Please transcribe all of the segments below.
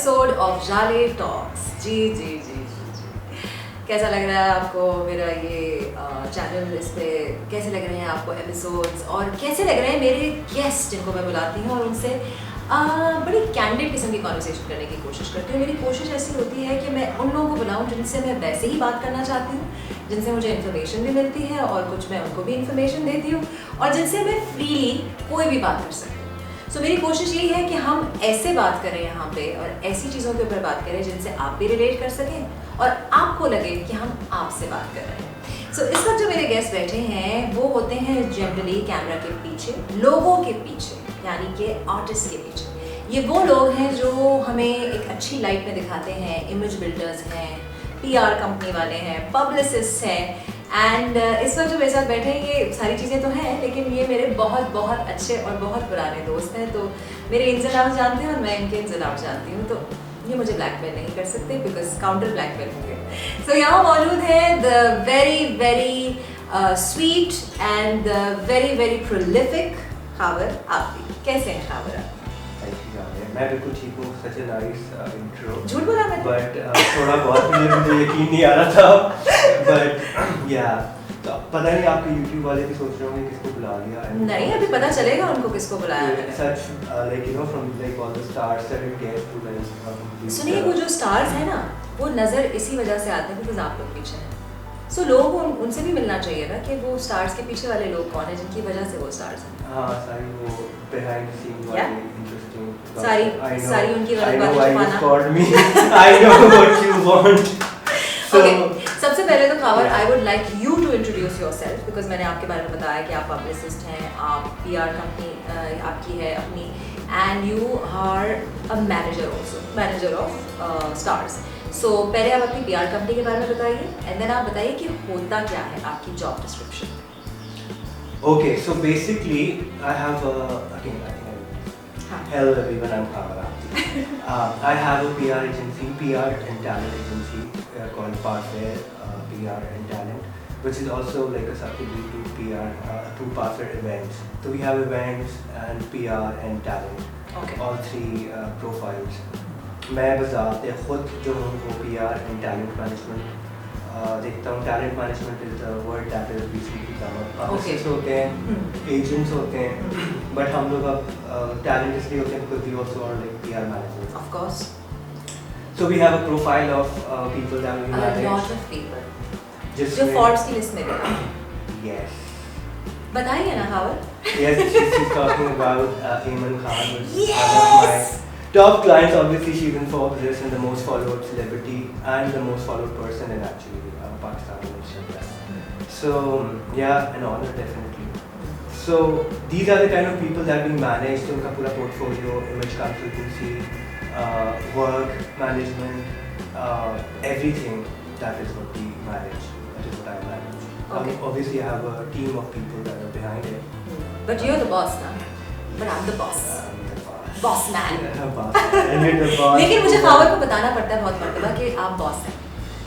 Episode of जाले talks. जी जी जी जी, कैसा लग रहा है आपको मेरा ये चैनल? इस पे कैसे लग रहे हैं आपको एपिसोड्स, और कैसे लग रहे हैं मेरे गेस्ट जिनको मैं बुलाती हूँ और उनसे बड़ी कैंडिड किस्म की कॉन्वर्सेशन करने की कोशिश करती हूँ। मेरी कोशिश ऐसी होती है कि मैं उन लोगों को बुलाऊँ जिनसे मैं वैसे ही बात करना चाहती हूँ, जिनसे मुझे इन्फॉर्मेशन भी मिलती है और कुछ मैं उनको भी इन्फॉर्मेशन देती हूँ, और जिनसे मैं फ्रीली कोई भी बात कर सकती हूँ। सो मेरी कोशिश यही है कि हम ऐसे बात करें यहाँ पे और ऐसी चीज़ों के ऊपर बात करें जिनसे आप भी रिलेट कर सकें और आपको लगे कि हम आपसे बात कर रहे हैं। सो इस वक्त जो मेरे गेस्ट बैठे हैं वो होते हैं जनरली कैमरा के पीछे, लोगों के पीछे, यानी कि आर्टिस्ट के पीछे। ये वो लोग हैं जो हमें एक अच्छी लाइट में दिखाते हैं, इमेज बिल्डर्स हैं, PR कंपनी वाले हैं, पब्लिसिस्ट हैं। एंड इस वक्त जो मेरे साथ बैठे हैं ये सारी चीज़ें तो हैं, लेकिन ये मेरे बहुत बहुत अच्छे और बहुत पुराने दोस्त हैं। तो मेरे इन्स एंड आउट्स जानते हैं और मैं इनके इन्स एंड आउट्स जानती हूँ, तो ये मुझे ब्लैकमेल नहीं कर सकते बिकॉज काउंटर ब्लैकमेल होंगे। सो यहाँ मौजूद है the very very sweet and very very prolific Khawar Afi. कैसे हैं खावर आप? मैं बिल्कुल ठीक हूँ। Such a nice intro. झूठ बोला मैंने? बट थोड़ा बहुत मुझे यकीन नहीं आ रहा था। बट या तो पता नहीं आपके YouTube वाले भी सोच रहे होंगे किसको बुला लिया। नहीं, अभी पता चलेगा उनको किसको बुलाया मैंने। Such like you know from like all the stars that it gets to like सुनिए, वो जो स्टार्स हैं ना वो नज़र इसी वजह से आते हैं बिकॉज आप लोग पीछे हैं। सो लोगों को उनसे भी मिलना चाहिए ना कि वो स्टार्स के पीछे वाले लोग कौन है जिनकी वजह से वो स्टार्स हैं। हाँ, सारी वो behind the scenes वाली interesting सारी उनकी गलत बातें छुपाना। I know what you want. So, सबसे पहले तो Khawar, I would like you to introduce yourself because मैंने आपके बारे में बताया कि आप पब्लिसिस्ट हैं, आप PR कंपनी आपकी है अपनी, and you are a manager also, manager of stars. So पहले आप अपनी PR कंपनी के बारे में बताइए एंड देन आप बताइए कि होता क्या है आपकी job description. Okay, so basically I have hello everyone, I'm Khavara. I have a PR agency, PR and talent agency called Parfair PR and Talent, which is also like a subsidiary to PR, to Parfair events. So we have events and PR and talent, Okay. all three profiles. मैं बजाते खुद जो हूँ वो PR and talent management देखता हूँ। talent management is the word that is recently come up. Publicists होते हैं, agents होते हैं, but हम लोग अब talent इसलिए होते हैं because we also are like PR managers. Of course. So we have a profile of people that we manage. A lot of people. जो जिसमें Forbes की लिस्ट में गए। yes. बताइए ना Khawar. Yes, she's talking about Aiman Khan, which is Yes! one of my top clients. Obviously, she's in Forbes list and the most followed celebrity and the most followed person in actually Pakistan and India. So yeah, an honor definitely. So these are the kind of people that we manage. So उनका पूरा portfolio, image consultancy, work management, everything. That is what we manage. That is what I manage. Okay. Obviously, I have a team of people that are behind it. But you're the boss ना? But I'm the boss. I'm the boss. Boss man. Yeah, boss man. And you're the boss. लेकिन मुझे खावर को बताना पड़ता है बहुत मर्तबा कि आप बॉस हैं,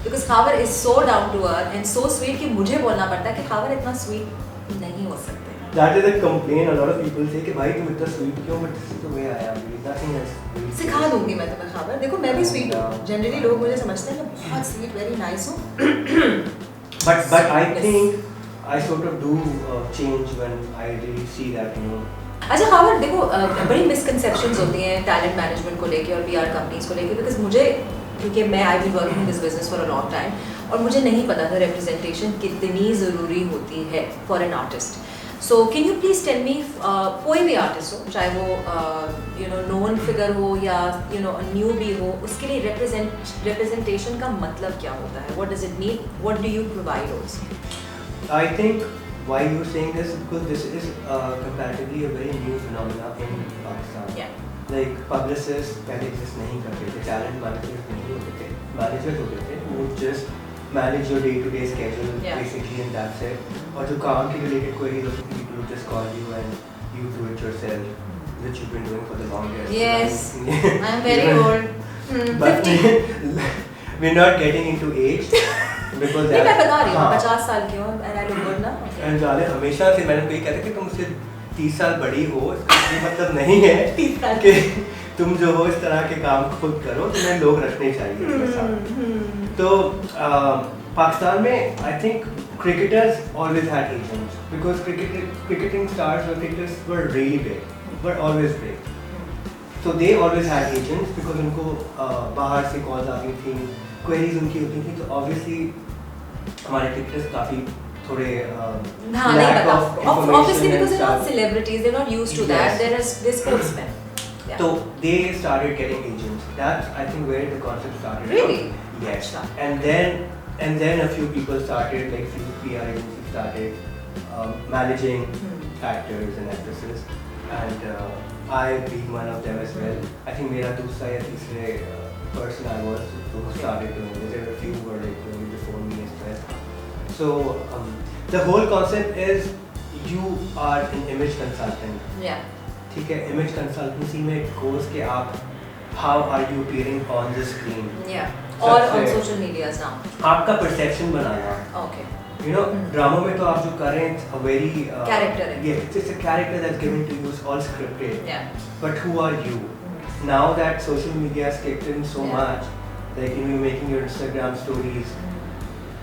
because Khawar is so down to earth and so sweet कि मुझे बोलना पड़ता है कि खावर इतना स्वीट नहीं हो सकते। That is a complaint. A lot of people say कि भाई तुम इतना sweet क्यों? But this is the way I am. Nothing else. सिखा दूंगी मैं तुम्हें खावर। देखो मैं भी स्वीट हूँ, जनरली लोग मुझे समझते हैं मैं बहुत स्वीट वेरी नाइस हूँ। But I think I sort of do change when I really see that, you know. अच्छा खावर देखो, बड़ी मिसकंसेप्शंस होती हैं टैलेंट मैनेजमेंट को लेके और PR कंपनीज को लेके, बिकॉज मुझे, क्योंकि मैं I be working this business for a long time और मुझे नहीं पता था रिप्रेजेंटेशन कितनी ज़रूरी होती है for an artist. So can you please tell me, कोई भी आर्टिस्ट हो, चाहे वो यू नो नोन फिगर हो या यू नो न्यू भी हो, उसके लिए रिप्रेजेंटेशन का मतलब क्या होता है? What does it mean? What do you provide also? I think why you're saying this because this is comparatively a very new phenomena in Pakistan. Yeah. Like publicists पहले exist नहीं करते थे, talent managers नहीं होते थे, managers होते थे, वो just manage your day-to-day schedule basically and that's it. और जो काम के related queries होती थी, people would just call you and you do it yourself, which you've been doing for the longest. Yes, I'm very old. But we're not getting into age. Because नहीं, मैं बता रही हूँ 50 साल की हूँ and I look good ना। And जाले हमेशा से मैंने कही कहते कि तुम सिर्फ 30 साल बड़ी हो इसका ये मतलब नहीं है कि तुम जो हो इस तरह के काम खुद करो, तुम्हें लोग रखने चाहिए अपने साथ। तो पाकिस्तान में I think cricketers always had agents because cricketing stars or cricketers were really big, were always big. So they always had agents because उनको बाहर से calls आती थी, queries उनकी होती थी, तो obviously हमारे cricketers काफी थोड़े lack of information. Obviously because they're not celebrities, they're not used to that. They're sportsmen. So they started getting agents. That's I think where the concept started. Really? Yes. And then a few people started, like few PR agencies started managing actors and actresses, and I being one of them as well. I think मेरा दूसरा या तीसरे person I was who started doing it. There were a few who were like doing it before me as well. So the whole concept is you are an image consultant. Yeah. ठीक है, image consultancy में it goes कि आप how are you appearing on the screen. Yeah. और on social medias now. आपका perception banana. Okay. You know, ड्रामों में तो आप जो कर रहे हैं a very character है. Yeah, it's a character that's given to you, it's all scripted. Yeah. But who are you? Now that social media has kicked in so much, like you know, you're making your Instagram stories,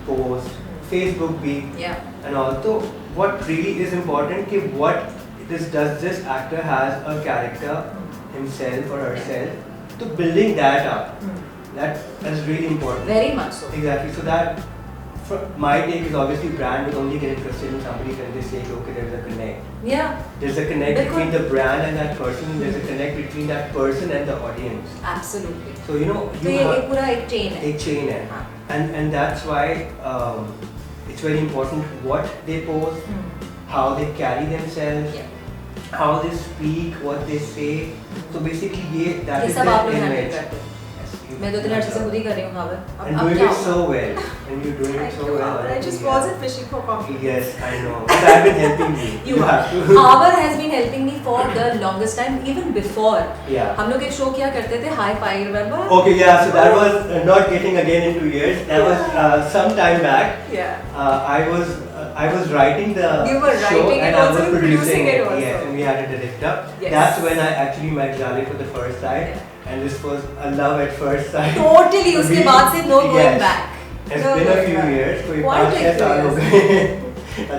post, Facebook be, and all. So what really is important कि what does this actor has a character himself or herself, to building that up. That's really important. Very much so. Exactly. So that, my take is obviously brand will only get interested in somebody when they say, okay, there's a connect. Yeah. There's a connect between the brand and that person. There's a connect between that person and the audience. Absolutely. So you know, तो ये एक पूरा एक chain है. एक chain है. And that's why it's very important what they post, how they carry themselves, how they speak, what they say. So basically ये that is the image. मैं 2-3 अर्से से खुद ही कर रही हूँ Khawar. And doing it so well. And you're doing it so well. I just wasn't fishing for coffee. Yes, I know. But I've been helping you. You have to. Havar has been helping me for the longest time, even before. Yeah. हम लोग एक show किया करते थे, Hi Fi, remember? Okay, yeah. So that was not getting again into years. That was some time back. Yeah. I was writing the show and I was producing it. Yes, and we had a director. Yes. That's when I actually met Jale for the first time. Yeah. And this was a love at first sight. Totally. उसके बाद से no going back. It's been a few years. कोई 5-6 साल हो गए.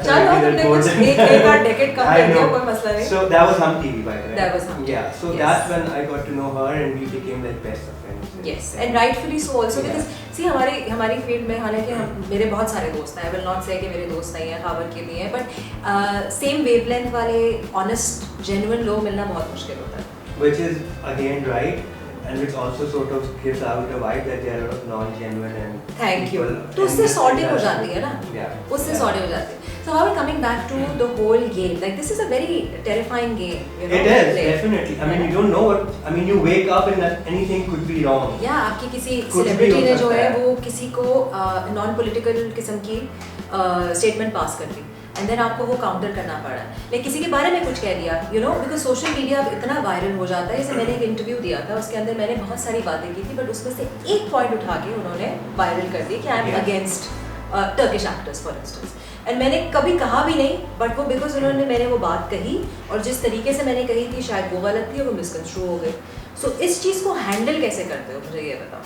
चलो तुमने कुछ एक बार decade कम कर दिया, कोई मसला नहीं. So that was Hum TV by the way. That was Hum. Yeah. So that's when I got to know her and we became like best of friends. Yes, and rightfully so also because see हमारी field में हालांकि मेरे बहुत सारे दोस्त हैं. I will not say कि मेरे दोस्त नहीं हैं, खावर के भी हैं, but same wavelength वाले honest, genuine लोग मिलना बहुत मुश्किल होता है. Which is again right. And which also sort of gives out a vibe that there are a lot of non-genuine and thank you. तो उससे sorting हो जाती है ना? Yeah. उससे sorting हो जाती है. So how are we coming back to the whole game? Like this is a very terrifying game. You know, it is definitely. I mean, you don't know what. I mean, you wake up and anything could be wrong. Yeah, आपकी किसी celebrity ने जो है वो किसी को non-political किस्म की statement pass कर दी. And then आपको वो काउंटर करना पड़ा. Like किसी के बारे में कुछ कह दिया, you know, because social media अब इतना वायरल हो जाता है. जैसे मैंने एक इंटरव्यू दिया था, उसके अंदर मैंने बहुत सारी बातें की थी, बट उसमें से एक पॉइंट उठा के उन्होंने वायरल कर दिया कि I am against Turkish actors for instance. And मैंने कभी कहा भी नहीं, बट वो बिकॉज उन्होंने मैंने वो बात कही और जिस तरीके से मैंने कही थी शायद वो गलत थी और वो मिसकंस्ट्रू हो गई. सो इस चीज़ को हैंडल कैसे करते हो, मुझे ये बताओ.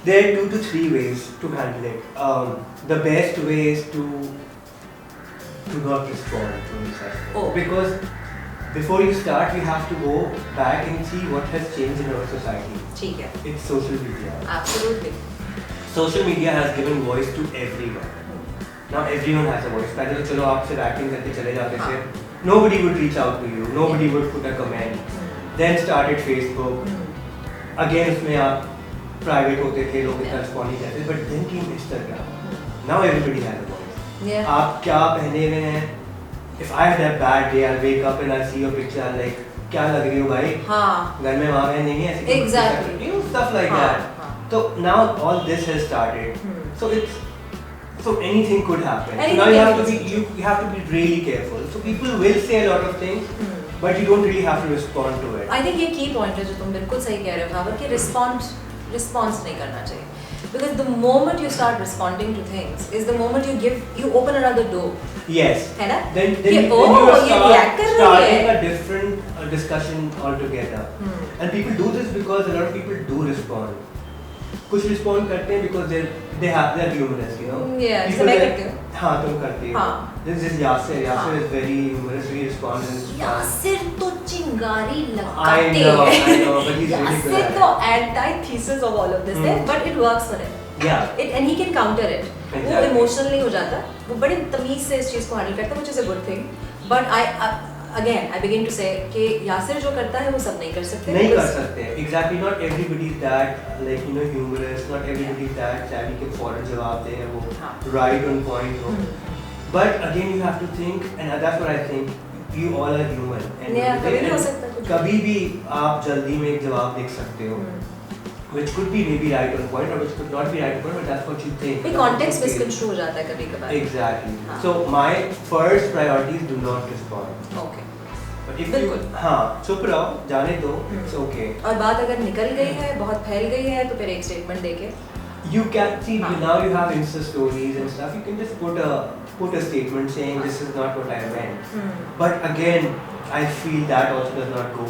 There are 2 to 3 ways to handle it. The best way is to not respond to this. Because before you start, you have to go back and see what has changed in our society. ठीक है. It's social media. Absolutely. Social media has given voice to everyone. Now everyone has a voice. पहले तो चलो आप सिर्फ acting करके चले जाते थे. Nobody would reach out to you. Nobody would put a comment. Then started Facebook. Again उसमें आप private होते थे, लोग इतना respond नहीं करते. But then came Instagram. Now everybody has a voice. Yeah. आप क्या पहने हुए हैं? If I had a bad day, I'll wake up and I'll see your picture. I'm like, क्या लग रही हो भाई? हाँ. घर में वहाँ नहीं है. Exactly. You know, stuff like that. So now all this has started. So anything could happen. So now you have to be really careful. So people will say a lot of things, but you don't really have to respond to it. I think ये key point है जो तुम बिल्कुल सही कह रहे हो खावर कि response नहीं करना चाहिए. Because the moment you start responding to things is the moment you open another door. Yes. है ना? Then कि, you oh, ये react कर रही starting है. a different discussion altogether. And people do this because a lot of people do respond. कुछ respond करते हैं because they are humorous, you know. Yeah, People जैसे मैं that- करती हूँ. हाँ तुम करती हो. हाँ. This is Yasir. Yasir हाँ. is very humorous. He responds and it's fun. Yasir तो चिंगारी I लगाते know, हैं. but he's really good Yasir at तो it. antithesis of all of this है, but it works for him. Yeah. And he can counter it. वो Exactly. emotional नहीं हो जाता. वो बड़े तमीज से इस चीज को handle करता है, which is a good thing. But I begin to say कि यासिर जो करता है वो सब नहीं कर सकते. नहीं कर because- सकते. Exactly. Not everybody is that humorous. Not everybody is that savvy कि फौरन जवाब दे वो हाँ. right on point हो. But again you have to think, and that's what I think. You all are human. And Yeah, कभी भी हो सकता है कुछ. कभी भी आप जल्दी में एक जवाब देख सकते हो. Which could be maybe right on point or which could not be right on point, but that's what you think. भी context misconstrue हो जाता है कभी कभार. Exactly. हाँ. So my first priority is do not respond. Okay. But if बिल्कुल. you हाँ चुप रहो जाने दो it's okay. और बात अगर निकल गई है, बहुत फैल गई है, तो फिर एक स्टेटमेंट देके You can see हाँ. now you have Insta stories and stuff. You can just put a statement saying this is not what I meant. But again, I feel that also does not go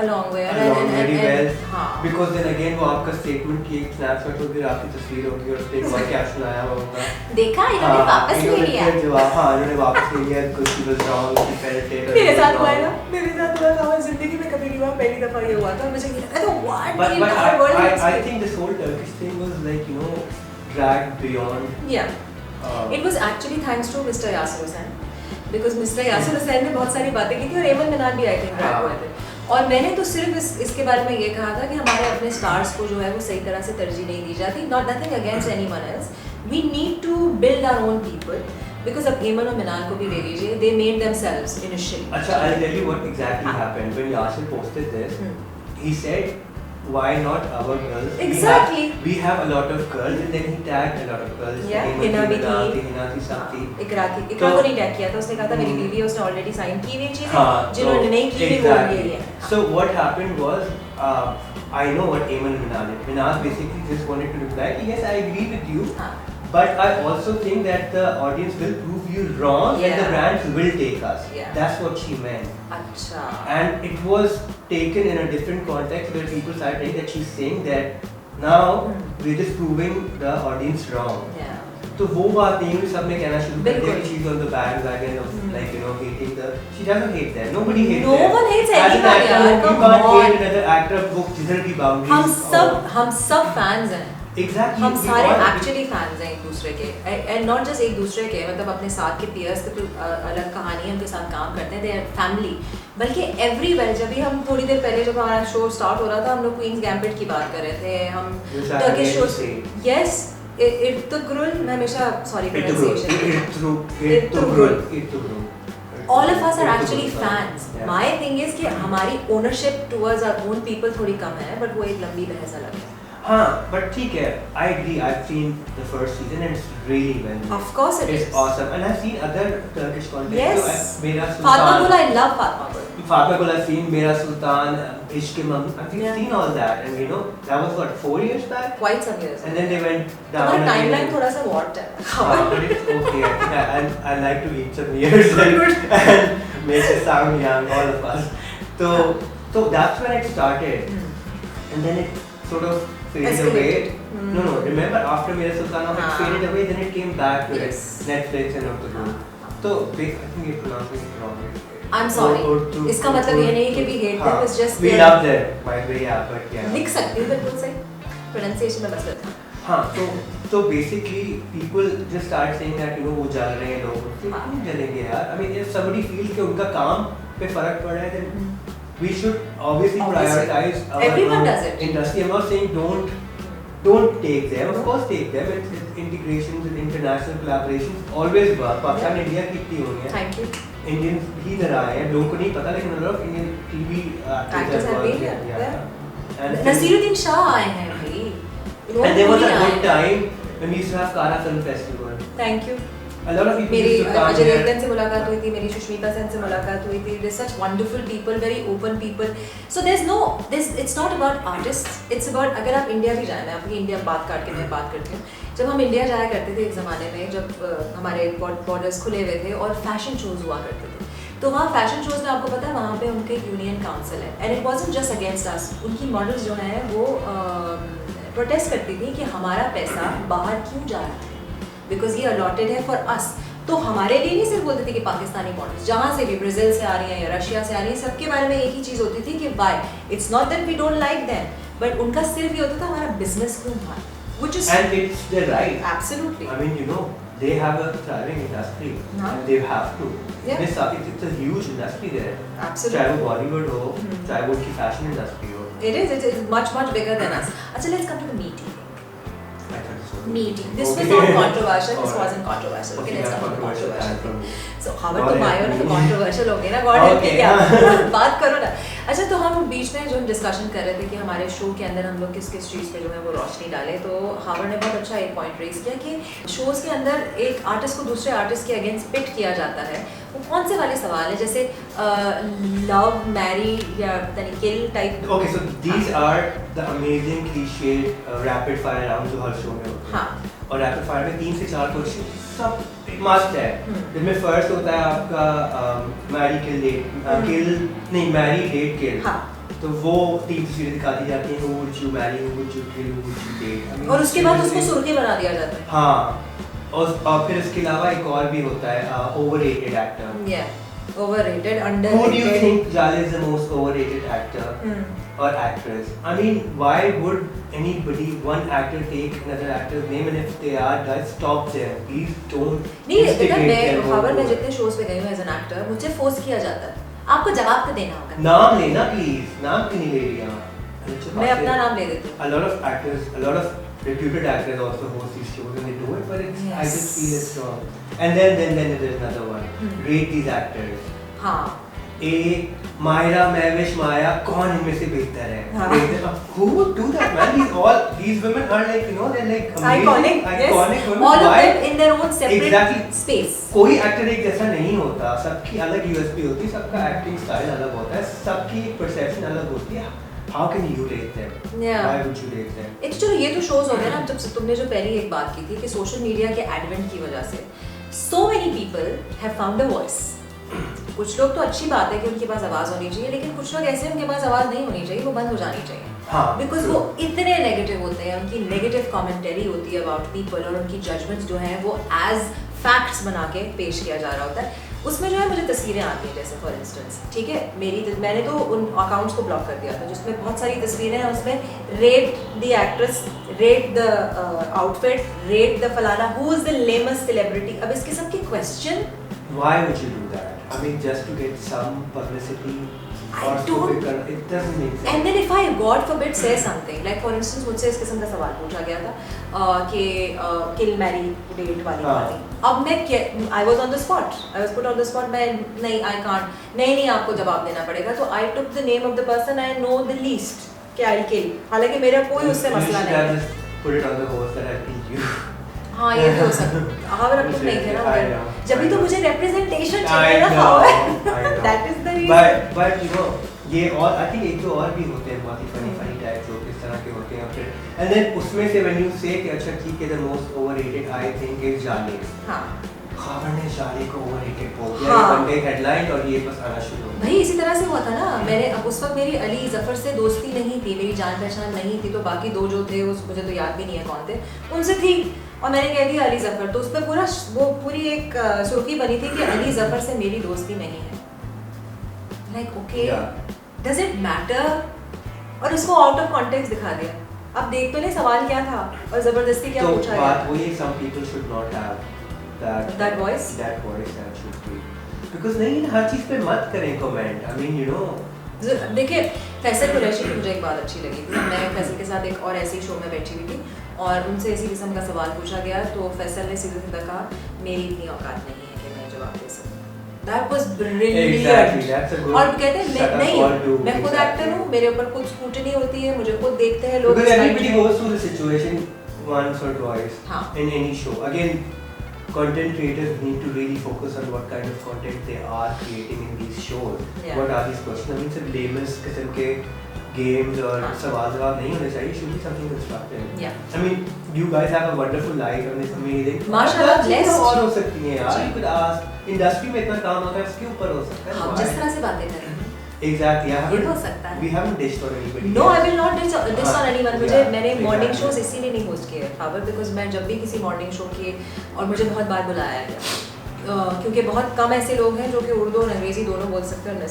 a long way. along very well हाँ. because then again वो आपका statement की एक snapshot होगी और आपकी तस्वीर होगी और उस पे एक और caption आया होगा. देखा इन्होंने वापस ले इन्होंने लिया. फिर जवाब हाँ इन्होंने वापस ले लिया because she was wrong, she felt it. मेरे साथ हुआ है ना, मेरे साथ हुआ था, जिंदगी में कभी नहीं हुआ, पहली दफा ये हुआ था, मुझे ये लगा तो what But in our world is I this? think this whole Turkish thing was like dragged beyond. Yeah. It was actually thanks to Mr. Yasir Hussain because Mr. Yasir Hussain ने बहुत सारी बातें की थी और एमन मिनान भी I think drag हुए थे. और मैंने तो सिर्फ इसके बारे में ये कहा था कि हमारे अपने स्टार्स को जो है वो सही तरह से तरजीह नहीं दी जाती. Not nothing against anyone else. We need to build our own people because अब एमन और मिनान को भी ले लीजिए. They made themselves initially. Acha, I'll tell you what exactly happened when Yasir posted this. He said, "Why not our girls? Exactly. We have a lot of girls," and then he tagged a lot of girls. Yeah, Hema Hina भी थी. Hina थी, सब थी. इकरा को नहीं tag किया था, उसने कहा था मेरी बीवी है, उसने ऑलरेडी साइन की हुई चीजें हाँ, जिन्होंने नहीं की हुई वो यही है. So what happened was, I know what Eamon Minal did. Minal basically just wanted to reply, yes, I agree with you. हाँ. But I also think that the audience will prove you wrong and the Yeah. brands will take us. Yeah. That's what she meant. अच्छा. And it was taken in a different context where people started saying that she's saying that now we're just proving the audience wrong. Yeah. तो वो बात नहीं हुई, सबने कहना शुरू कर दिया बिल्कुल. कि she's on the bandwagon of hating the. She doesn't hate that. Nobody hates No that. one hates As an anyone, actor, यार, you come can't on. hate another actor book जिधर भी boundaries. हम सब फैंस हैं. Exactly. हम we सारे all- actually fans हैं एक दूसरे के एंड नॉट जस्ट एक दूसरे के, मतलब अपने साथ के पीयर्स की तो अलग कहानी है, उनके साथ काम करते हैं, दे आर फैमिली. बल्कि एवरीवेयर जब भी हम थोड़ी देर पहले जब हमारा शो स्टार्ट हो रहा था हम लोग क्वींस गैम्बिट की बात कर रहे थे, हम Yes, I Turkish get show to say. Yes Ertugrul, मैं हमेशा sorry pronunciation Irtugrul. all of us are actually Irtugrul, fans. yeah. My thing is कि हमारी ownership towards our own people थोड़ी कम है, but वो एक लंबी बहस अलग है. हाँ, but ठीक है. I agree. I've seen the first season and it's really well made. Of course it It's is. awesome. And I've seen other Turkish content. Yes. So, Mera Fatma Sultan. Gul, I love Fatma Gul. Fatma Gul, I've seen Mera Sultan, Ishq Mam. I've Yeah. seen all that. And that was what, 4 years back? Quite some years. And then they went down. तुम्हारा again. timeline थोड़ा सा warped है. But it's okay. I think I like to eat some years and make it sound young, all of us. So that's when it started. And then it sort of faded Escalated. away. No, remember after Mera Sultana, it faded away, then it came back to Yes. Netflix and Urdu. So, I think you're pronouncing it wrong. I'm sorry. Urdu. इसका मतलब ये नहीं है कि we hate them, it's just we their- love them, by the way, yeah, but yeah. लिख सकती हूँ बिल्कुल सही. Pronunciation में बस था. हाँ, तो basically people just start saying that वो जल रहे हैं लोग, क्यों जलेंगे यार? I mean, if somebody feels कि उनका काम पे फर्क पड़ रहा है, then we should obviously prioritize our Everyone own does it. industry. I'm not saying don't take them. Of course take them. It's integrations and international collaborations always work. Pakistan, India कितनी हो रही है? Thank you. Indians भी इधर आए हैं, लोगों को नहीं पता लेकिन a lot of Indian TV Actors have been here. yeah. And Naseeruddin Shah आए हैं भाई. and there was a good time when we used to have Kara Film Festival. Thank you. A lot of people मेरी used to come Ajay here. Devgan से मुलाकात हुई थी, मेरी सुष्मिता सेन से मुलाकात हुई थी. They're such wonderful people, very open people. So it's not about artists. It's about, अगर आप इंडिया भी जाए, मैं आपकी इंडिया बात काट के मैं बात करती हूँ. जब हम इंडिया जाया करते थे एक ज़माने में, जब हमारे बॉर्डर्स खुले हुए थे और फैशन शोज हुआ करते थे, तो वहाँ फैशन शोज में आपको पता है वहाँ पे उनके यूनियन काउंसिल है. And it wasn't just against us. उनकी मॉडल्स जो हैं वो प्रोटेस्ट करती थी कि हमारा पैसा बाहर क्यों जा रहा है, बिकॉज ये अलॉटेड है फॉर अस. तो हमारे लिए नहीं सिर्फ बोलते थे कि पाकिस्तानी मॉडल्स जहाँ से भी, ब्राज़ील से आ रही हैं या रशिया से आ रही हैं, सबके बारे में एक ही चीज़ होती थी कि why, it's not that we don't like them, but उनका सिर्फ ये होता था हमारा बिजनेस क्यों था, which is and it's their right. Absolutely. I mean, you know, they have a thriving industry, and they have to. Yeah. It's a huge industry there. Absolutely. चाहे वो Bollywood हो, चाहे वो की fashion industry हो. It is much bigger than us. अच्छा, let's come to the meeting. I thought so. Meeting. This Okay. was not controversial. This Alright. wasn't controversial. Okay, let's come to the controversial thing. So Got Howard तो it. मायो ना तो controversial हो गई ना, God help me Okay. क्या बात करो ना. अच्छा, तो हम बीच में जो हम डिस्कशन कर रहे थे कि हमारे शो के अंदर हम लोग किस किस चीज़ पे जो है वो रोशनी डालें, तो हावर्ड ने बहुत अच्छा एक पॉइंट रेज किया कि शोज़ के अंदर एक आर्टिस्ट को दूसरे आर्टिस्ट के अगेंस्ट पिट किया जाता है. वो कौन से वाले सवाल है, जैसे लव, मैरी या किल type. Okay, so these are the amazing cliche rapid fire rounds जो हर शो में होते हैं. हाँ. और रैपिड फायर में 3 से 4 क्वेश्चन सब मस्ट है. जिनमें फर्स्ट होता है आपका मैरी किल डेट, किल नहीं मैरी डेट किल. हाँ. तो वो 3 तस्वीरें दिखा दी जाती हैं, who would you marry, who would you kill, who would you date. और उसके बाद उसको सुर्खी बना दिया जाता है. हाँ. और फिर इसके अलावा एक और भी होता है overrated actor. Yeah, overrated, underrated. Who do you think Jal is the most overrated actor or actress? I mean, why would anybody, one actor take another actor's name, and if they are, guys, stop them. Please don't. नहीं बेटा, instigate मैं their Howard में own जितने shows पे गई हूँ as an actor, मुझे force किया जाता है, आपको जवाब तो देना होगा. नाम लेना प्लीज. नाम क्यों नहीं ले रही आप? मैं अपना नाम ले देती हूँ. A lot of actors, a lot of reputed actors also host these shows and they do it, but it's, I Yes. just feel it's wrong. And then there's another one. Rate these actors. हाँ. A Myra, Mavish, Maya, कौन इनमें से बेहतर है? हाँ. Who would do that, man? These women are like, you know, they're like amazing, Iconic, iconic yes. women. All of Why? them in their own separate Exactly. space. कोई actor एक जैसा नहीं होता, सबकी अलग यूएसपी होती है, सबका एक्टिंग स्टाइल अलग होता है, सबकी परसेप्शन अलग होती है. How can you rate them? Yeah. Why would you rate them? एक चलो ये तो शोज हो गए ना. जब तुमने जो पहली एक बात की थी कि सोशल मीडिया के एडवेंट की वजह से so many people have found a voice. कुछ लोग तो अच्छी बात है कि उनके पास आवाज़ होनी चाहिए, लेकिन कुछ लोग ऐसे उनके पास आवाज़ नहीं होनी चाहिए, वो बंद हो जानी चाहिए. हाँ. बिकॉज वो इतने नेगेटिव होते हैं, उनकी नेगेटिव कमेंटरी होती है अबाउट पीपल, और उनकी जजमेंट्स जो हैं वो एज फैक्ट्स बना के पेश किया जा रहा होता है. उसमें जो है मुझे तस्वीरें आती हैं, जैसे फॉर इंस्टेंस, ठीक है, मैंने तो उन अकाउंट्स को ब्लॉक कर दिया था जिसमें बहुत सारी तस्वीरें हैं, उसमें rate the actress, rate the outfit, rate the फलाना, who is the lamest celebrity. अब इसके सब के question. Why would you do that? I mean, just to get some publicity or I to don't- become, it doesn't make sense. And then if I God forbid say something, like for instance मुझसे इस किस्म का सवाल पूछा गया था कि kill marry date वाली हाँ. बात. अब मैं I was on the spot. I was put on the spot. मैं नहीं, I can't. नहीं आपको जवाब देना पड़ेगा. तो I took the name of the person I know the least कि I'll kill. हालांकि मेरा कोई उससे मसला You नहीं should have है. just put it on the host that I kill you. हाँ, ये भी हो सकता है. हावर अब तुम नहीं थे ना, I know, जब भी I तो know. मुझे representation I चाहिए ना know, hour. I know. That is the reason. But you know, ये और I think एक दो और भी होते हैं बहुत ही funny types जो इस तरह के होते हैं फिर. And then उसमें से when you say कि अच्छा ठीक है, the most overrated I think is जाले. हाँ. खबर ने जाले को overrated बोल दिया. हाँ. ये बन गई headline और ये बस आना शुरू हो गया. भाई इसी तरह से हुआ था ना. मैंने अब उस वक्त मेरी अली जफर से दोस्ती नहीं थी, मेरी जान पहचान नहीं थी, तो बाकी दो जो थे उस मुझे तो याद भी नहीं है कौन थे, उनसे थी, और मैंने कह दिया अली जफर, तो उस पर पूरा वो पूरी एक सुर्खी बनी थी कि अली जफर से मेरी दोस्ती नहीं है. Like okay, does it matter? और इसको आउट ऑफ कॉन्टेक्स्ट दिखा दिया. अब देख तो नहीं सवाल क्या था और जबरदस्ती क्या पूछा तो गया. बात वही है, some people should not have That voice? that should be, because नहीं हर चीज पे मत करें comment. I mean, you know, देखिए फैसल कुरैशी की मुझे एक बात अच्छी लगी थी. मैं फैसल के साथ एक और ऐसी शो में बैठी हुई थी और उनसे इसी किस्म का सवाल पूछा गया, तो फैसल ने सीधे सीधा कहा मेरी इतनी औकात नहीं है कि मैं जवाब दे सकूं. That was brilliant. Exactly, that's a good. और कहते हैं shut up नहीं, or do. मैं खुद एक्टर हूँ, मेरे ऊपर खुद स्क्रूटनी होती है, मुझे खुद देखते हैं लोग. Because everybody goes through the situation once or twice हाँ. in any show. Again, content creators need to really focus on what kind of content they are creating in these shows. Yeah. What are these questions? I mean, सिर्फ lamest किस्म के games और सवाल जवाब नहीं होने चाहिए. Should be something constructive. Yeah. I mean, you guys have a wonderful life and it's amazing. माशाल्लाह blessed. और हो सकती हैं यार. You could ask. Industry में इतना काम होता है, इसके ऊपर हो सकता है. हम जिस तरह से बातें करें Exactly. ये हो सकता है. We haven't dished on anybody. No, I will not diss on anyone. मुझे Yeah, मैंने मॉर्निंग exactly. शोज इसीलिए नहीं होस्ट किए खबर बिकॉज मैं जब भी किसी मॉर्निंग शो के और मुझे बहुत बार बुलाया गया क्योंकि बहुत कम ऐसे लोग हैं जो कि उर्दू और अंग्रेजी दोनों बोल सकते हैं और मैं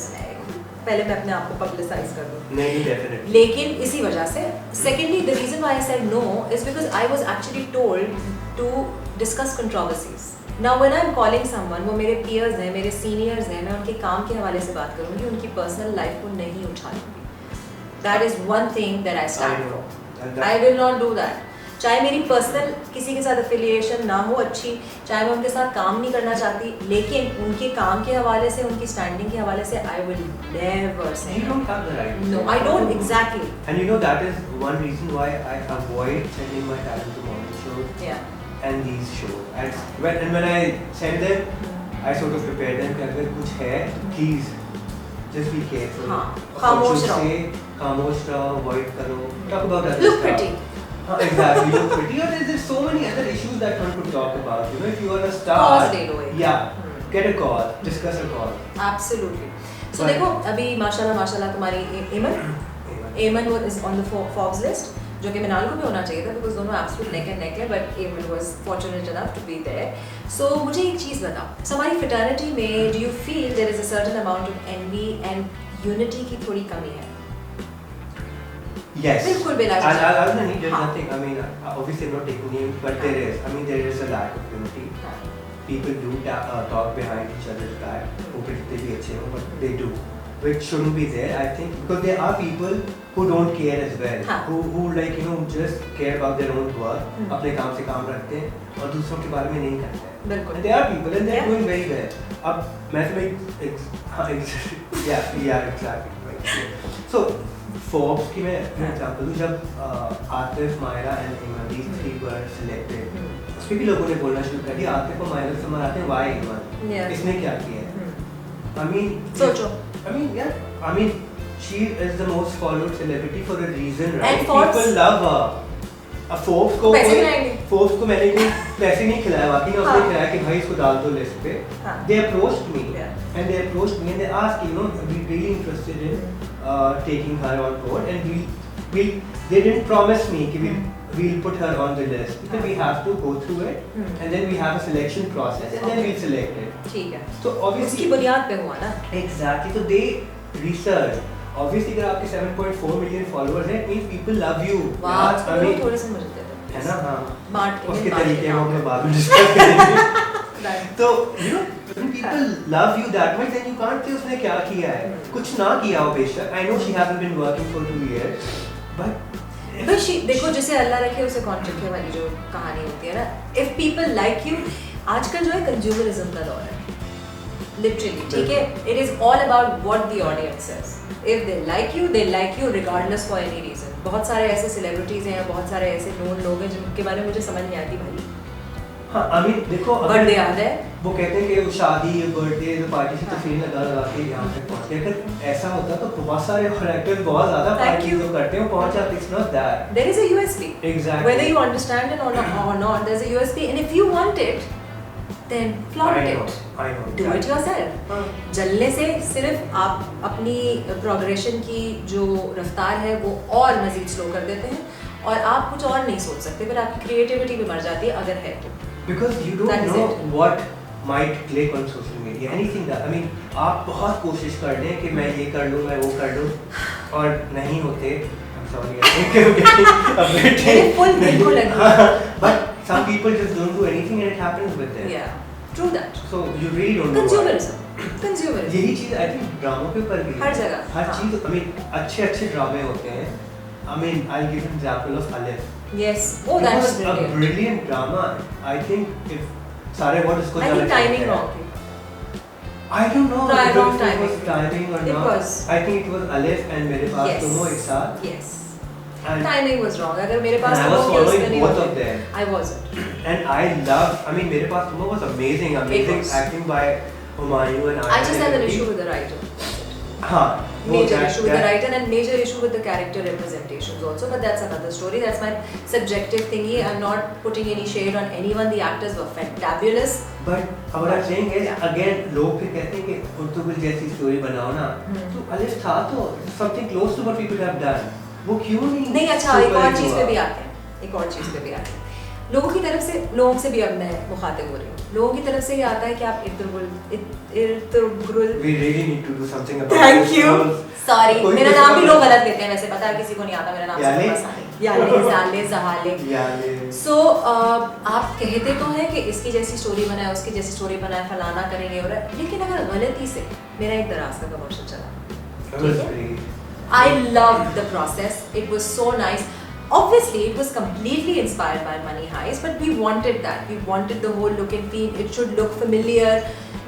पहले मैं अपने आप को पब्लिसाइज कर दूँ. नहीं, definitely. लेकिन इसी वजह से secondly the reason why I said no is because I was actually told to discuss controversies. Now when I am calling someone, वो मेरे पीयर्स हैं, मेरे सीनियर्स हैं, मैं उनके काम के हवाले से बात करूँगी, उनकी पर्सनल लाइफ को नहीं उछालूंगी. That is one thing that I stand for. I will not do that. चाहे मेरी पर्सनल किसी के साथ एफिलिएशन ना हो अच्छी, चाहे मैं उनके साथ काम नहीं करना चाहती, लेकिन उनके काम के हवाले से, उनकी स्टैंडिंग के हवाले से I will never say. You don't have the right. No, I don't exactly. And you know that is one reason why I avoid sending my talent to morning shows Yeah. and these shows. When I send them, I sort of prepare them कि अगर कुछ है, please just be careful. हाँ, खामोश रहो. खामोश रहो, avoid करो. Talk about other Look stuff. pretty. Exactly, look pretty. And there's so many other issues that one could talk about. You know, if you are a star, Pause ले लो एक. yeah, get a call, discuss a call. Absolutely. So But- देखो अभी माशाल्लाह तुम्हारी एमन वो is on the Forbes list, जो कि मिनाल को भी होना चाहिए था बिकॉज दोनों एब्सोल्यूट नेक एंड नेक है, but Aman was fortunate enough to be there. So मुझे एक चीज़ बताओ, so हमारी फ्रेटर्निटी में do you feel there is a certain amount of envy and unity की थोड़ी कमी है? Yes. बिल्कुल बिला I mean, there's हाँ. nothing. I mean, obviously I'm not taking names, but there is. I mean, there is a lack of unity. हाँ. People do talk behind each other's back. ऊपर जितने भी अच्छे हो, but they do, which shouldn't be there. I think because there are people who don't care as well, हाँ. who like just care about their own work. अपने काम से काम रखते हैं और दूसरों के बारे में नहीं करते हैं. बिल्कुल. And there are people and they're Yeah. doing very well. अब मैं तुम्हें yeah exactly right. So Forbes की मैं एग्जांपल दूँ, जब आतिफ, मायरा एंड इमन these three were selected, उसमें भी लोगों ने बोलना शुरू कर दिया आतिफ और मायरा से मनाते हैं why इमन, Yeah. इसने क्या किया है. I mean सोचो. I mean she is the most followed celebrity for a reason, right? And Forbes- People love her. अब Forbes को पैसे खिलाएंगे. Forbes को मैंने कोई पैसे नहीं खिलाया, बाकी ने उसने हाँ. खिलाया कि भाई इसको डाल दो लिस्ट पे. हाँ. They approached me Yeah. and they asked, we really interested in taking her on board, and they didn't promise me कि we'll put her on the list because we have to go through it and then we have a selection process and then we'll select it. ठीक है. So obviously उसकी बुनियाद पे हुआ ना. exactly, so they research. Obviously अगर आपके 7.4 million followers हैं, it means people love you. वाह, I mean, थोड़े से मुझे दे दो. है ना, हाँ. Marketing, उसके marketing. तरीके हम लोग बाद में डिस्कस करेंगे. Right. तो when people love you that much, then you can't say उसने क्या किया है. कुछ ना किया हो बेशक. I know she hasn't been working for 2 years, but देखो जिसे अल्लाह रखे उसे कौन रखे वाली जो कहानी होती है ना. If people like you, आजकल जो है कंज्यूमरिज्म का दौर है. Literally, ठीक है. It is all about what the audience says. If they like you regardless for any reason. बहुत सारे ऐसे सेलिब्रिटीज हैं, बहुत सारे ऐसे नोन लोग हैं जिनके बारे में मुझे समझ नहीं आती भाई. हाँ, I mean देखो But they are there. वो कहते हैं कि वो शादी, बर्थडे, पार्टी से तस्वीर लगा के यहाँ तक पहुँचते हैं. अगर ऐसा होता तो बहुत सारे एक्टर्स बहुत ज़्यादा Thank पार्टी you. जो करते हैं पहुँच जाते. It's not that. There is a USP. Exactly. Whether you understand it or not, there's a USP. And if you want it, then flaunt I know. it. Do exactly. it yourself. हाँ. जलने से सिर्फ आप अपनी progression की जो रफ्तार है वो और मज़ीद स्लो कर देते हैं और आप कुछ और नहीं सोच सकते, फिर आपकी क्रिएटिविटी भी मर जाती है अगर है तो. Because you don't That is know it. what might click on social media. Anything that I mean, आप बहुत कोशिश कर लें कि मैं ये कर लूँ, मैं वो कर लूँ, और नहीं होते. I'm sorry. मेरे full दिल को लगी. But some people just don't do anything and it happens with them. Yeah, true that. So you really don't know. Consumerism. यही चीज़ I think ड्रामों के ऊपर भी है. हर जगह. हर हाँ. चीज़. I mean अच्छे ड्रामे होते हैं. I mean I'll give an example of Alif. Yes. Oh, that was a brilliant. brilliant drama. I think if सारे वर्ड इसको I think timing wrong. I don't know No, if wrong it was timing. timing or It not. was. I think it was Alif and मेरे पास Yes. दोनों एक साथ. Yes. And timing was wrong. अगर मेरे पास I was Tumo के उसमें following नहीं both होते. of them. I wasn't. And I loved, I mean, मेरे पास Tumo was amazing was. acting by Humayun and I just had an everything. issue with the writer. हाँ, वो Major that- issue with the that- writer and major issue with the character representations also, but that's another story. That's my subjective thingy. I'm not putting any shade on anyone. The actors were fantabulous. But what I'm saying is, again, लोग फिर कहते हैं कि उर्तुगुल जैसी story बनाओ ना, तो अलिफ था तो something close to what people have done. वो क्यों नहीं? अच्छा, एक और चीज़ पे हुआ? भी आते हैं. एक और चीज़ पे भी आते हैं. लोगों की तरफ से, लोगों से भी अब मैं मुखातिब हो रही हूँ. लोगों की तरफ से ये आता है कि आप Ertugrul. We really need to do something about Thank this. you. Sorry, कोई मेरा कुछ नाम भी और- लोग गलत लेते हैं वैसे, पता है किसी को नहीं आता मेरा नाम से याले? बस आने. याले, जाले, जहाले. याले. So आप कहते तो हैं कि इसकी जैसी स्टोरी बनाए, उसकी जैसी स्टोरी बनाए, फलाना करेंगे और, लेकिन अगर गलती से मेरा एक दराज का कमर्शियल चला, That was great. I loved the process. It was so nice. Obviously, it was completely inspired by Money Heist, but we wanted that. We wanted the whole look and feel. It should look familiar.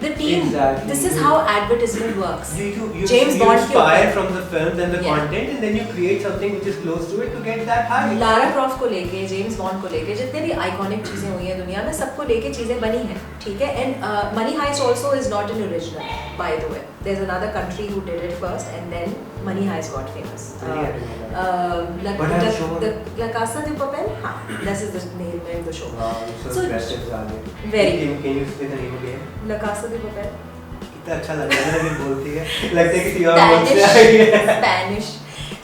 The team. Exactly. This is how advertisement works. You James Bond के inspire ऊपर. from the films and the Yeah. content, and then you create something which is close to it to get that high. Lara Croft को लेके, James bond को लेके, जितने भी iconic चीजें हुई हैं दुनिया में, सबको लेके चीजें बनी हैं, ठीक है. And Money Heist also is not an original, by the way. There is another country who did it first and then Money Heist got famous. But I'm sure- La Casa de Papel, हाँ, this is the name of the show. Wow, so So- impressive, Zane. Very. Can you say the name again? La Casa de Papel. कितना अच्छा लग रहा है जब बोलती है. लगता है किसी और मुल्क से आई है. Spanish.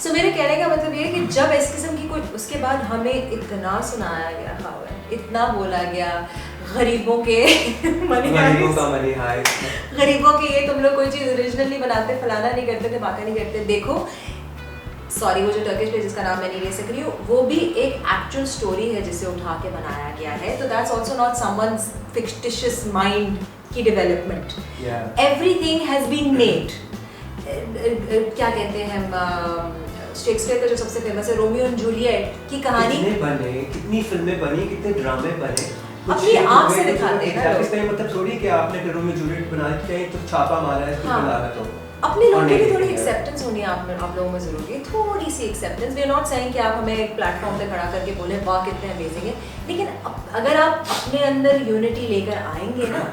So मेरे कहने का मतलब ये है कि जब इस किस्म की कोई, उसके बाद हमें इतना सुनाया गया, इतना बोला गया, गरीबों के मनी गरीबों का मनी हाइस्ट. गरीबों के ये तुम लोग कोई चीज ओरिजिनली बनाते, फलाना नहीं करते, धमाका नहीं करते. देखो, सॉरी, वो जो टर्किश पे जिसका नाम मैं नहीं ले सक रही हूँ, वो भी एक एक्चुअल स्टोरी है जिसे उठा के बनाया गया है. तो that's also not someone's fictitious mind की development. Yeah. Everything has been made. क्या कहते हैं हम, शेक्सपियर का जो सबसे फेमस है रोमियो एंड जूलियट की कहानी, कितने बने, कितनी फिल्में बनी, कितने ड्रामे बने. अपनी आँख से दिखाते हैं ना लोग. इसका ये मतलब थोड़ी कि आपने रोमियो जूलियट बना दी तो छापा मारा है, इसकी हाँ. बना तो. अपने लोगों की भी नहीं, थोड़ी नहीं, एक्सेप्टेंस होनी है आप लोगों में जरूरी है, थोड़ी सी acceptance. We are not saying कि आप हमें एक प्लेटफॉर्म पे खड़ा करके बोले वाह कितने अमेजिंग है, लेकिन अगर आप अपने अंदर यूनिटी लेकर आएंगे ना,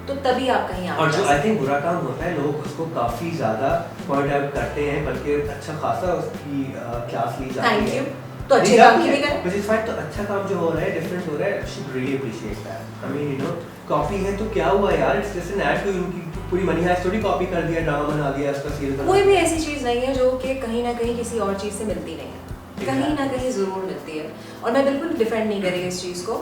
तो तभी आप कहीं और जो आई थिंक बुरा काम होता है, लोग उसको काफी ज्यादा पॉइंट आउट करते हैं, बल्कि अच्छा खासा उसकी क्लास ली जाती है. Thank you. तो अच्छे काम की भी करें. Which is fine. तो अच्छा काम जो हो रहा है, डिफरेंट हो रहा है, should really appreciate that. I mean, you know, copy है तो क्या हुआ यार, it's just an ad. कोई उनकी पूरी मनी हाइस्ट स्टोरी कॉपी कर दिया, ड्रामा बना दिया, उसका सीरियल बना. कोई भी ऐसी चीज़ नहीं है जो कि कहीं ना कहीं किसी और चीज़ से मिलती नहीं है, कहीं ना कहीं ज़रूर मिलती है. और मैं बिल्कुल डिफेंड नहीं करेंगी इस चीज़ को.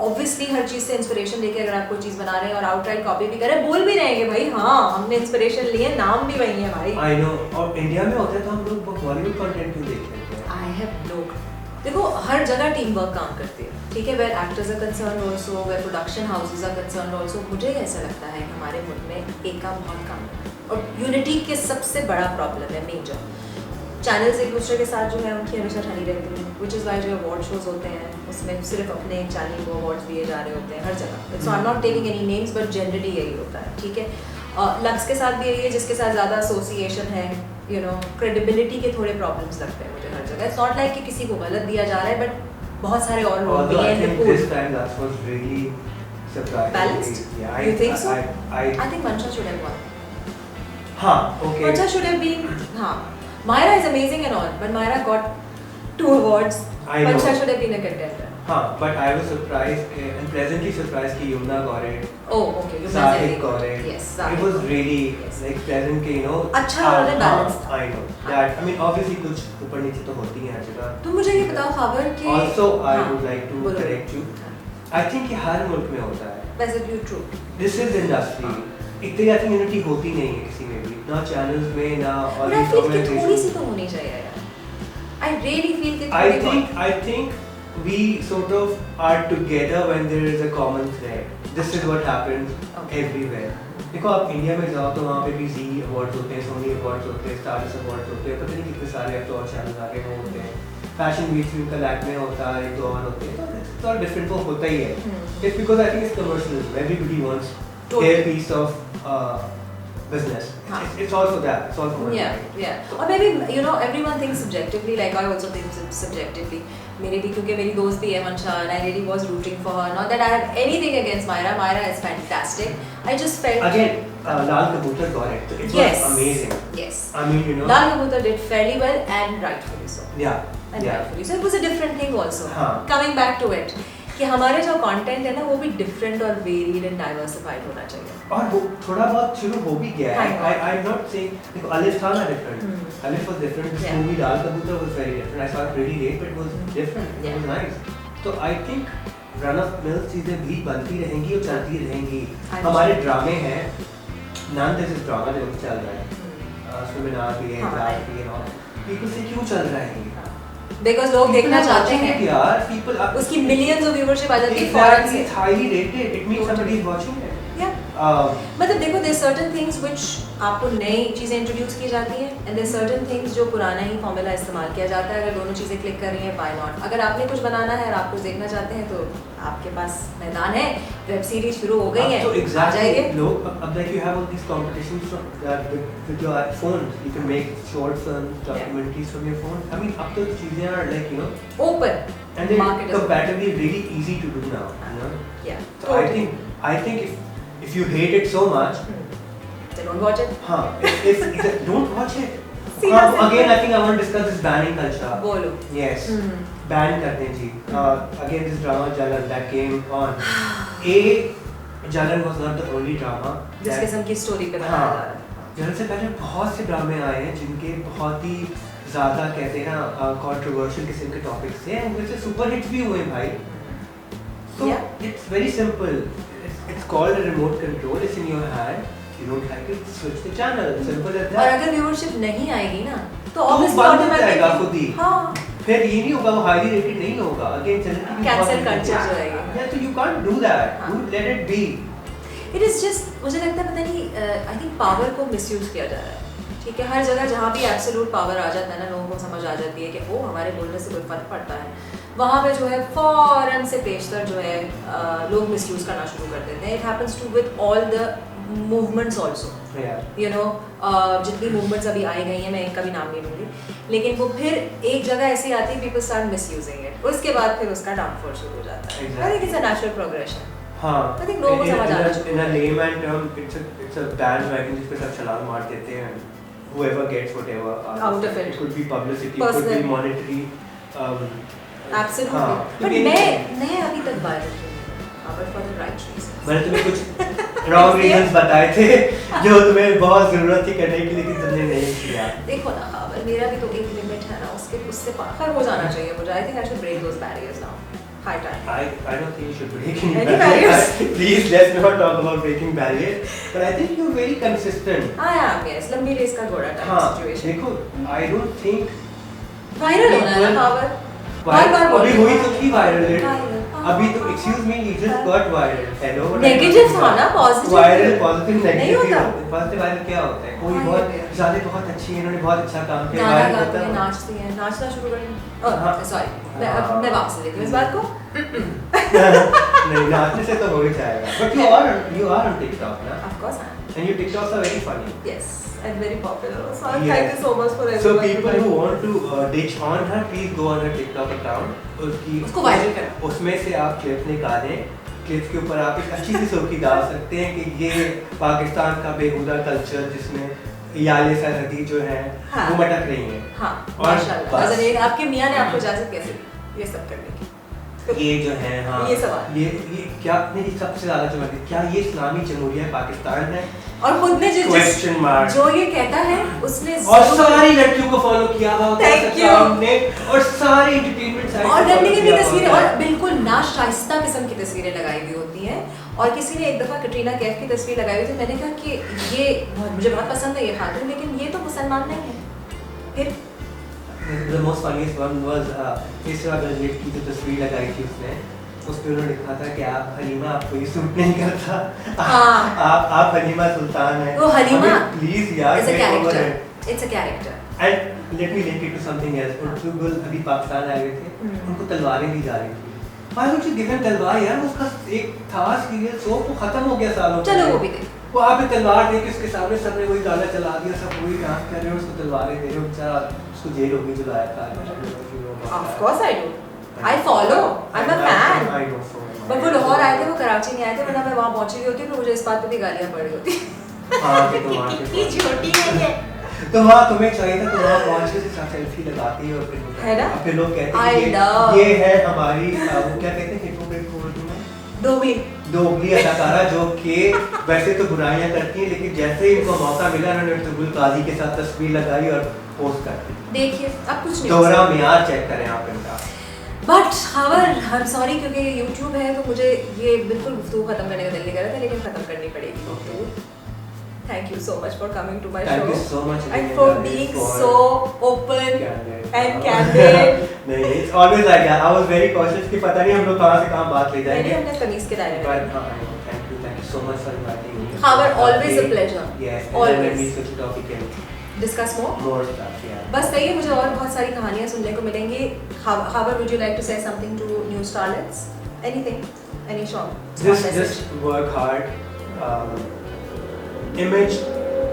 ऑब्वियसली हर चीज़ से इंस्पिरेशन लेके अगर आप कोई चीज़ बना रहे हैं और आउटराइट कॉपी भी करें, बोल भी रहे हैं कि भाई हाँ हमने इंस्पिरेशन ली है, नाम भी वही है भाई. I know. और इंडिया में होता है तो हम लोग बॉलीवुड कंटेंट क्यों देख लेते हैं? आई हैव लोग, देखो हर जगह टीम वर्क काम करती है, ठीक है. Where actors are concern also, where production houses are concern also. मुझे ऐसा लगता है हमारे मुल्क में एक काम बहुत काम है, और यूनिटी के सबसे बड़ा प्रॉब्लम है मेजर. चैनल्स एक दूसरे के साथ जो है उनकी हमेशा ठनी रहती है, विच इज़ वाई जो अवार्ड शोज होते हैं उसमें सिर्फ अपने चैनल को अवार्ड्स दिए जा रहे होते हैं हर जगह. So I am not taking any names, but generally यही होता है, ठीक है. लक्स के साथ भी यही है, जिसके साथ ज़्यादा एसोसिएशन है, यू नो, क्रेडिबिलिटी के थोड़े प्रॉब्लम्स लगते हैं मुझे हर जगह. इट्स नॉट लाइक कि किसी को गलत दिया जा रहा है, बट बहुत सारे और लोग भी Although I हैं think जो this time that was really surprising. Balanced? Yeah, You think so? I I think Mansha should have won. हाँ, okay. Mansha should have been, हाँ. Myra is amazing and all, but Myra got 2 awards. I know. Mansha should have been a contender. हाँ, but I was surprised and pleasantly surprised कि Yumna got it. Oh, okay. You Zahid got it. Yes, It Zahid was got it. really Yes. like pleasant कि you know. अच्छा उन्होंने balance था. I know that. I mean obviously कुछ ऊपर नीचे तो होती हैं हर जगह. तुम मुझे ये बताओ खबर कि Also I हाँ, would like to बोलो। correct you. हाँ. I think ये हर मुल्क में होता है. वैसे भी true. This is industry. इतनी ज़्यादा यूनिटी होती नहीं है किसी में भी, ना चैनल्स में ना और But I feel कि थोड़ी सी तो होनी चाहिए यार. I really feel कि थोड़ी I think we sort of are together when there is a common thread. This is what happens Okay. everywhere. देखो आप इंडिया में जाओ तो वहाँ पे भी जी अवार्ड्स होते हैं, सोनी अवार्ड्स होते हैं, स्टार्स अवार्ड्स होते हैं, पता नहीं कितने सारे अब तो और चैनल आ गए होते हैं. फैशन वीक में का लैक में होता है, एक दो और होते हैं, तो it's all different वो होता ही है. It's because I think it's commercialism. Everybody wants their piece of business. हाँ. It's also that. It's also money. Yeah. Or maybe everyone thinks subjectively. Like I also think subjectively. मेरे भी क्योंकि मेरी दोस्त भी है मंशा, and I really was rooting for her. Not that I have anything against Myra. Myra is fantastic. I just felt Again, Lal Kabutar got it. It was amazing. Yes. I mean, Lal Kabutar did fairly well and rightfully so. Yeah. And rightfully so. It was a different thing also. हाँ. Coming back to it. कि हमारे जो content है ना वो भी different और varied and diversified होना चाहिए और वो थोड़ा बहुत शुरू हो भी गया है आई एम नॉट सेइंग देखो अलिफ था ना different Alif was different this movie Lal Kabootar was very different I saw it really late but it was different it was nice तो I think run of mill चीजें भी बनती रहेंगी और चलती रहेंगी हमारे ड्रामे हैं नाम दिस इज ड्रामा जो चल रहा है उसमें नाम भी है क्लास भी है पीपल से क्यों चल रहा है बिकॉज़ लोग देखना चाहते हैं यार पीपल उसकी मिलियंस ऑफ व्यूवरशिप आ जाती है फॉरेन से it's highly rated it means somebody is watching it मतलब देखो देयर सर्टेन थिंग्स व्हिच आपको नई चीजें इंट्रोड्यूस की जाती हैं एंड देयर सर्टेन थिंग्स जो पुराना ही फॉर्मूला इस्तेमाल किया जाता है अगर दोनों चीजें क्लिक कर रही हैं व्हाई नॉट अगर आपने कुछ बनाना है और आप कुछ देखना चाहते हैं तो आपके पास मैदान है वेब सीरीज शुरू हो गई है तो आ जाइए लोग अब like you have all these competitions with your phone you can make short films documentaries from your phone I mean अब तो चीजें are like you know open and they comparatively really easy to do now you know yeah so I think if you hate it so much then don't watch it if don't watch it again I think I want to discuss this banning culture bolo yes ban kar dein ji again this drama Jalan that came on Jalan was not the only drama जिस किस्म की story पे बनाया जा रहा है Jalan से पहले बहुत से ड्रामे आए हैं जिनके बहुत ही ज़्यादा कहते हैं ना कंट्रोवर्शियल किस्म के टॉपिक्स थे उनमें से सुपर हिट्स भी हुए भाई so it's very simple it's called a remote control it's in your hand you don't like it switch the channel simple as that और अगर व्यूअरशिप नहीं आएगी ना तो obviously ऑटोमेटिकली खुद ही हां फिर ये नहीं होगा वो हाईली रेटेड नहीं होगा अगेन चैनल की कैंसिल कल्चर जो आएगा या तो you can't do that you let it be it is just मुझे लगता है पता नहीं आई थिंक पावर को मिसयूज किया जा रहा है ठीक है हर जगह जहाँ भी एब्सोल्यूट पावर आ जाता है ना लोगों को समझ आ जाती है कि वो हमारे बोलने से कोई फर्क पड़ता है वहाँ पे जो है फौरन से पेशतर जो है लोग मिसयूज करना शुरू कर देते हैं it happens to with all the movements also you know जितनी मूवमेंट्स अभी आई गई हैं मैं इनका भी नाम नहीं लूँगी लेकिन वो फिर एक जगह ऐसी आती है पीपल स्टार्ट मिसयूजिंग इट उसके बाद फिर उसका डाउनफॉल शुरू हो जाता है I think it's a natural progression हाँ आई थिंक लोगों को समझ आ रहा है in a layman term it's a bandwagon जिस पे सब छलांग मार देते हैं whoever gets whatever out of it could be publicity it could be monetary absolutely but मैं अभी तक वायरल हूं for the right reasons मैंने तुम्हें कुछ wrong reasons बताए थे जो तुम्हें बहुत जरूरत थी करने की लेकिन तुमने नहीं किया देखो ना खबर मेरा भी तो एक लिमिट है ना उससे बाहर हो जाना चाहिए मुझे I think I should break those barriers now high time I don't think you should break any barriers please let's not talk about breaking barriers but I think you're very consistent I am yes लंबी race का घोड़ा type situation देखो I don't think viral होना है ना खबर बार अभी हुई तो थी वायरल अभी तो excuse me you just got viral hello negative था ना positive viral positive negative positive viral क्या होता है कोई बहुत ज्यादा बहुत अच्छी है इन्होंने बहुत अच्छा काम किया वायरल होता है नाचती है नाचना शुरू करें सॉरी मैं वापस लेती हूं इस बात को नहीं नाचने से तो हो ही जाएगा but you are on TikTok ना of course I am and your TikToks are very funny yes and very popular also thank you so much for everyone so people who want to ditch on her please go on her TikTok account उसको viral करें उसमें से आप clip निकालें clips के ऊपर आप एक अच्छी सी सुर्खी डाल सकते हैं कि ये पाकिस्तान का बेहुदा कल्चर जिसमें याले सरहदी जो है वो मटक रही हैं हाँ माशाल्लाह आपके मियां ने आपको इजाजत कैसे दी ये सब करने की ये जो है हाँ ये सवाल ये क्या नहीं सबसे ज्यादा जो है क्या ये इस्लामी जमहूरिया पाकिस्तान है और खुद ने क्वेश्चन मार्क जो ये कहता है उसने और सारी लड़कियों को फॉलो किया हुआ होता है हमने और सारी एंटरटेनमेंट साइट्स और लड़ने की भी तस्वीरें और बिल्कुल नाशाइस्ता किस्म की तस्वीरें लगाई हुई होती हैं और किसी ने एक दफा कटरीना कैफ की तस्वीर लगाई हुई थी मैंने कहा कि ये मुझे बहुत पसंद है ये खातून लेकिन ये तो मुसलमान नहीं है फिर The most funniest one was इसरा गजनेट की जो तस्वीर लगाई थी उसने उस पे उन्होंने लिखा था कि आप हलीमा आपको ये सूट नहीं करता आप हलीमा सुल्तान हैं वो हलीमा प्लीज यार it's a character and let me link it to something else Portugal अभी पाकिस्तान आए हुए थे उनको तलवारें दी जा रही थी why would you give him तलवार यार उसका एक था सीरियल सोप वो खत्म हो गया सालों चलो वो भी देख वहाँ पे तलवार लेके उसके सामने सबने वही गाना चला दिया, सब वही डांस कर रहे हैं, उसको तलवारें दे रहे हो, बेचारा उसको जेल हो गई जुलाया था। Of course I do. I follow. I'm a fan. I know so much. But वो लाहौर आए थे, वो कराची नहीं आए थे, वरना मैं वहाँ पहुँची हुई होती तो मुझे इस बात पे भी गालियाँ पड़ रही होती। हाँ कि तुम वहाँ पे कितनी छोटी है ये। तो वहाँ तुम्हें चाहिए था, तो वहाँ पहुँच के साथ सेल्फी लगाती है और फिर है ना? फिर लोग कहते I हैं love. ये है हमारी वो क्या कहते हैं हिपोक्रेट को उर्दू में? दोगली अदाकारा जो कि वैसे तो बुराइयां करती हैं, लेकिन जैसे ही इनको मौका मिला उन्होंने तुगुल काजी के साथ तस्वीर लगाई और पोस्ट कर दी। देखिए अब कुछ नहीं दोहरा मियार चेक करें आप इनका। बट खबर I'm sorry क्योंकि YouTube है तो मुझे ये बिल्कुल गुफ्तगू खत्म करने का दिल नहीं कर रहा था, लेकिन खत्म करनी पड़ेगी गुफ्तगू। Thank you so much for coming to my show. Thank you so much and for being so open and candid. नहीं, it's always like that. I was very cautious कि पता नहीं हम लोग कहाँ से कहाँ बात ले जाएंगे। मैंने अपने तमीज़ के दायरे में। Thank you so much for inviting me. Khabar, always a pleasure. Yes, always. When we switch topic and discuss more. More stuff, yeah. बस सही है, मुझे और बहुत सारी कहानियाँ सुनने को मिलेंगी। Khabar, would you like to say something to new starlets? Anything? Any short? Just work hard. Image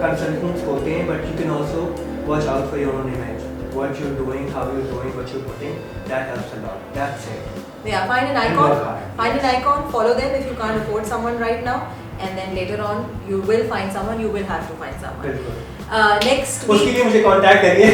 consultants होते हैं, but you can also watch out for your own image. What you're doing, how you're doing, what you're putting, that helps a lot. That's it. Yeah, find an And icon. work hard. Find an icon. Follow them if you can't afford someone right now, and then later on you will find someone. You will have to find someone. बिल्कुल। Next उसके week. लिए मुझे contact करिए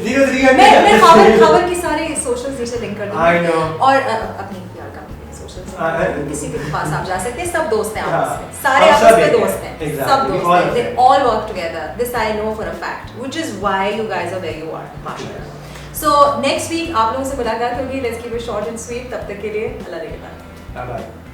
03 मैं खबर की सारे socials नीचे लिंक कर I दूँगी। know. और अपनी PR कंपनी socials किसी के पास आप जा सकते हैं, सब दोस्त हैं आपस में, हाँ, सारे हम आपस सब में एक हैं, दोस्त हैं, exactly, सब दोस्त all हैं, of they them. all work together. This I know for a fact, which is why you guys are where you are, Pasha. So next week आप लोगों से मुलाकात होगी. Let's keep it short and sweet. तब तक के लिए अल्लाह ने के बाद. Bye bye.